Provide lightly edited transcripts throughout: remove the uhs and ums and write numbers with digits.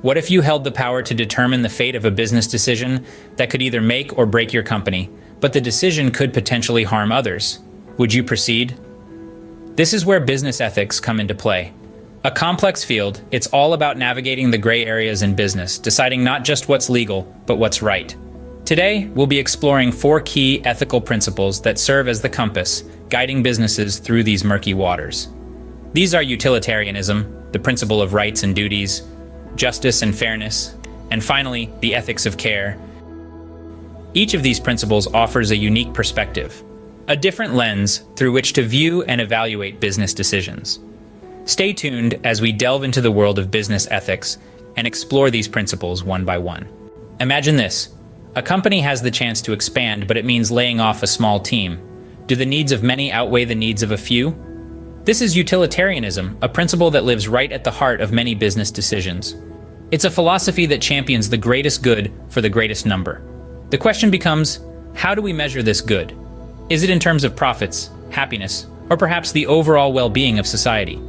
What if you held the power to determine the fate of a business decision that could either make or break your company, but the decision could potentially harm others? Would you proceed? This is where business ethics come into play. A complex field, it's all about navigating the gray areas in business, deciding not just what's legal, but what's right. Today, we'll be exploring 4 key ethical principles that serve as the compass, guiding businesses through these murky waters. These are utilitarianism, the principle of rights and duties, justice and fairness, and finally, the ethics of care. Each of these principles offers a unique perspective, a different lens through which to view and evaluate business decisions. Stay tuned as we delve into the world of business ethics and explore these principles one by one. Imagine this. A company has the chance to expand, but it means laying off a small team. Do the needs of many outweigh the needs of a few? This is utilitarianism, a principle that lives right at the heart of many business decisions. It's a philosophy that champions the greatest good for the greatest number. The question becomes, how do we measure this good? Is it in terms of profits, happiness, or perhaps the overall well-being of society?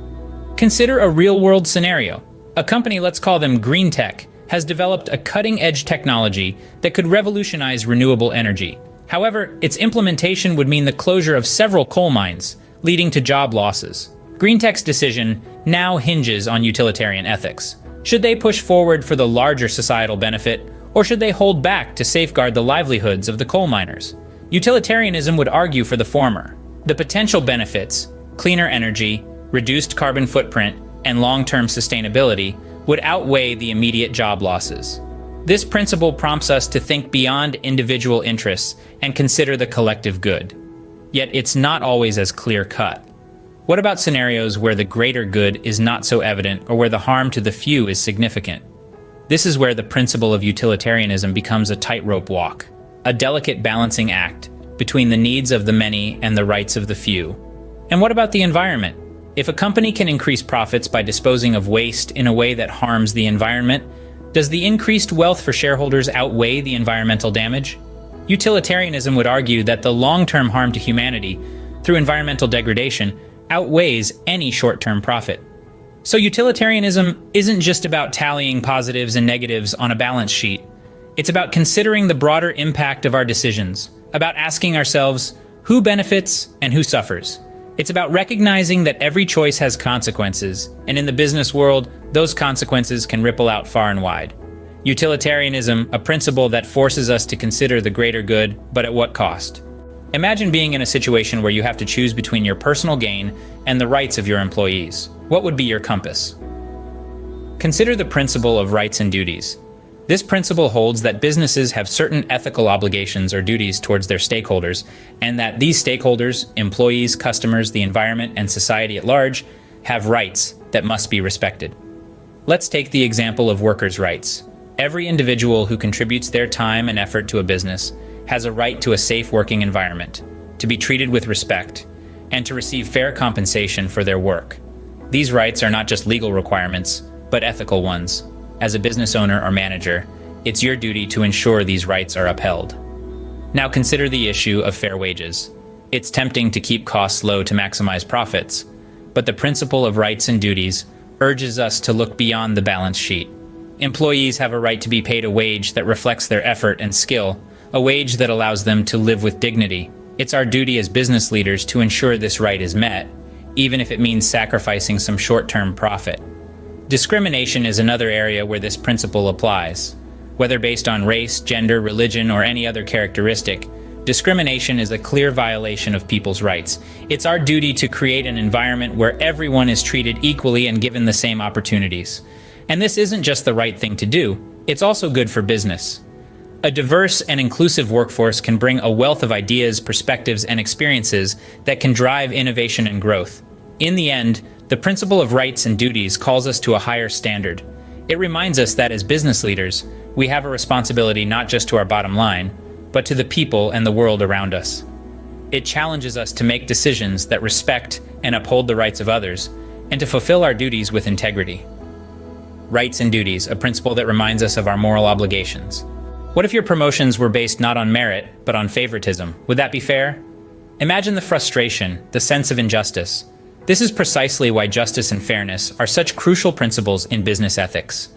Consider a real-world scenario. A company, let's call them green tech, has developed a cutting-edge technology that could revolutionize renewable energy. However, its implementation would mean the closure of several coal mines, leading to job losses. Green tech's decision now hinges on utilitarian ethics. Should they push forward for the larger societal benefit, or should they hold back to safeguard the livelihoods of the coal miners? Utilitarianism would argue for the former. The potential benefits, cleaner energy, reduced carbon footprint, and long-term sustainability would outweigh the immediate job losses. This principle prompts us to think beyond individual interests and consider the collective good. Yet it's not always as clear-cut. What about scenarios where the greater good is not so evident or where the harm to the few is significant? This is where the principle of utilitarianism becomes a tightrope walk, a delicate balancing act between the needs of the many and the rights of the few. And what about the environment? If a company can increase profits by disposing of waste in a way that harms the environment, does the increased wealth for shareholders outweigh the environmental damage? Utilitarianism would argue that the long-term harm to humanity through environmental degradation outweighs any short-term profit. So utilitarianism isn't just about tallying positives and negatives on a balance sheet. It's about considering the broader impact of our decisions, about asking ourselves who benefits and who suffers. It's about recognizing that every choice has consequences, and in the business world, those consequences can ripple out far and wide. Utilitarianism, a principle that forces us to consider the greater good, but at what cost? Imagine being in a situation where you have to choose between your personal gain and the rights of your employees. What would be your compass? Consider the principle of rights and duties. This principle holds that businesses have certain ethical obligations or duties towards their stakeholders, and that these stakeholders, employees, customers, the environment, and society at large, have rights that must be respected. Let's take the example of workers' rights. Every individual who contributes their time and effort to a business has a right to a safe working environment, to be treated with respect, and to receive fair compensation for their work. These rights are not just legal requirements, but ethical ones. As a business owner or manager, it's your duty to ensure these rights are upheld. Now consider the issue of fair wages. It's tempting to keep costs low to maximize profits, but the principle of rights and duties urges us to look beyond the balance sheet. Employees have a right to be paid a wage that reflects their effort and skill, a wage that allows them to live with dignity. It's our duty as business leaders to ensure this right is met, even if it means sacrificing some short-term profit. Discrimination is another area where this principle applies. Whether based on race, gender, religion, or any other characteristic, discrimination is a clear violation of people's rights. It's our duty to create an environment where everyone is treated equally and given the same opportunities. And this isn't just the right thing to do, it's also good for business. A diverse and inclusive workforce can bring a wealth of ideas, perspectives, and experiences that can drive innovation and growth. In the end, the principle of rights and duties calls us to a higher standard. It reminds us that as business leaders, we have a responsibility not just to our bottom line, but to the people and the world around us. It challenges us to make decisions that respect and uphold the rights of others, and to fulfill our duties with integrity. Rights and duties, a principle that reminds us of our moral obligations. What if your promotions were based not on merit, but on favoritism? Would that be fair? Imagine the frustration, the sense of injustice. This is precisely why justice and fairness are such crucial principles in business ethics.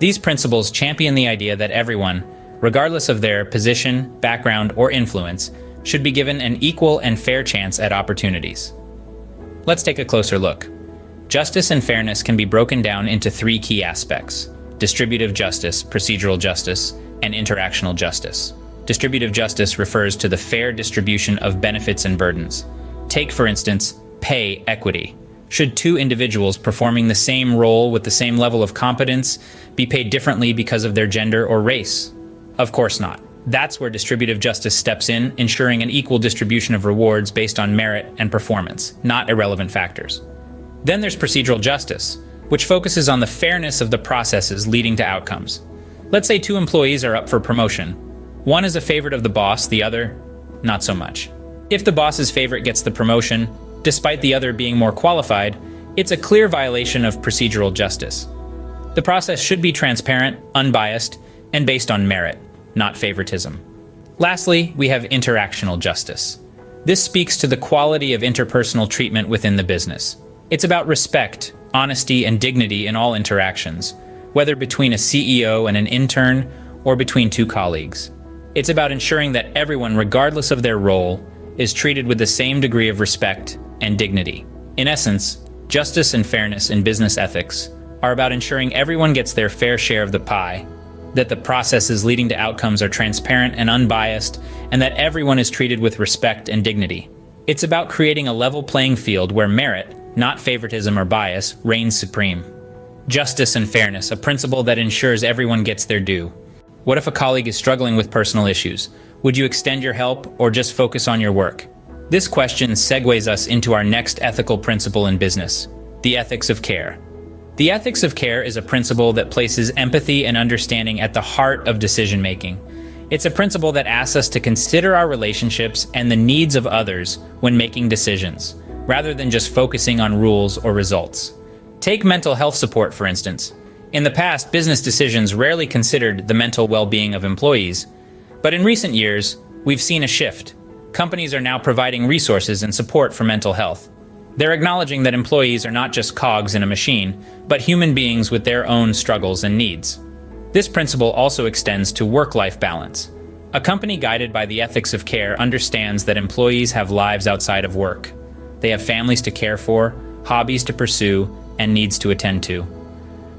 These principles champion the idea that everyone, regardless of their position, background, or influence, should be given an equal and fair chance at opportunities. Let's take a closer look. Justice and fairness can be broken down into three key aspects: distributive justice, procedural justice, and interactional justice. Distributive justice refers to the fair distribution of benefits and burdens. Take, for instance, pay equity. Should two individuals performing the same role with the same level of competence be paid differently because of their gender or race? Of course not. That's where distributive justice steps in, ensuring an equal distribution of rewards based on merit and performance, not irrelevant factors. Then there's procedural justice, which focuses on the fairness of the processes leading to outcomes. Let's say two employees are up for promotion. One is a favorite of the boss, the other, not so much. If the boss's favorite gets the promotion, despite the other being more qualified, it's a clear violation of procedural justice. The process should be transparent, unbiased, and based on merit, not favoritism. Lastly, we have interactional justice. This speaks to the quality of interpersonal treatment within the business. It's about respect, honesty, and dignity in all interactions, whether between a CEO and an intern or between two colleagues. It's about ensuring that everyone, regardless of their role, is treated with the same degree of respect and dignity. In essence, justice and fairness in business ethics are about ensuring everyone gets their fair share of the pie, that the processes leading to outcomes are transparent and unbiased, and that everyone is treated with respect and dignity. It's about creating a level playing field where merit, not favoritism or bias, reigns supreme. Justice and fairness, a principle that ensures everyone gets their due. What if a colleague is struggling with personal issues? Would you extend your help or just focus on your work? This question segues us into our next ethical principle in business: the ethics of care. The ethics of care is a principle that places empathy and understanding at the heart of decision-making. It's a principle that asks us to consider our relationships and the needs of others when making decisions, rather than just focusing on rules or results. Take mental health support, for instance. In the past, business decisions rarely considered the mental well-being of employees. But in recent years, we've seen a shift. Companies are now providing resources and support for mental health. They're acknowledging that employees are not just cogs in a machine, but human beings with their own struggles and needs. This principle also extends to work-life balance. A company guided by the ethics of care understands that employees have lives outside of work. They have families to care for, hobbies to pursue, and needs to attend to.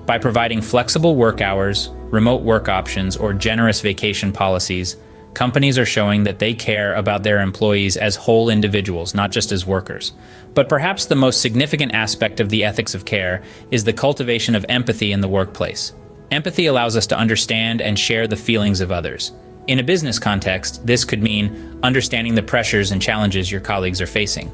By providing flexible work hours, remote work options, or generous vacation policies, companies are showing that they care about their employees as whole individuals, not just as workers. But perhaps the most significant aspect of the ethics of care is the cultivation of empathy in the workplace. Empathy allows us to understand and share the feelings of others. In a business context, this could mean understanding the pressures and challenges your colleagues are facing.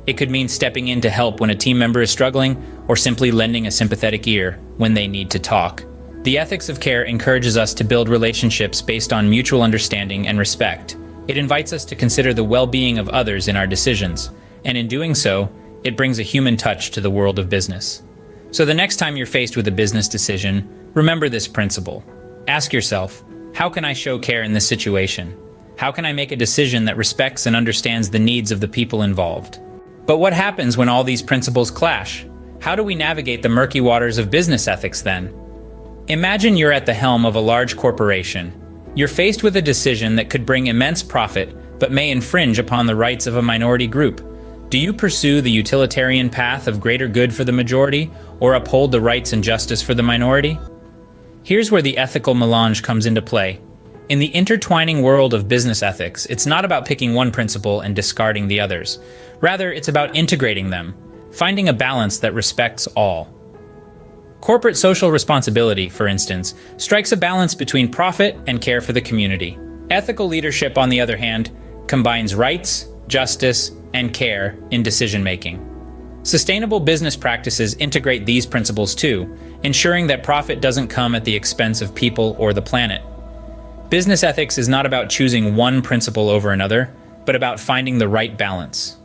It could mean stepping in to help when a team member is struggling, or simply lending a sympathetic ear when they need to talk. The ethics of care encourages us to build relationships based on mutual understanding and respect. It invites us to consider the well-being of others in our decisions, and in doing so, it brings a human touch to the world of business. So the next time you're faced with a business decision, remember this principle. Ask yourself, how can I show care in this situation? How can I make a decision that respects and understands the needs of the people involved? But what happens when all these principles clash? How do we navigate the murky waters of business ethics then? Imagine you're at the helm of a large corporation. You're faced with a decision that could bring immense profit, but may infringe upon the rights of a minority group. Do you pursue the utilitarian path of greater good for the majority, or uphold the rights and justice for the minority? Here's where the ethical melange comes into play. In the intertwining world of business ethics, it's not about picking one principle and discarding the others. Rather, it's about integrating them, finding a balance that respects all. Corporate social responsibility, for instance, strikes a balance between profit and care for the community. Ethical leadership, on the other hand, combines rights, justice, and care in decision-making. Sustainable business practices integrate these principles too, ensuring that profit doesn't come at the expense of people or the planet. Business ethics is not about choosing one principle over another, but about finding the right balance.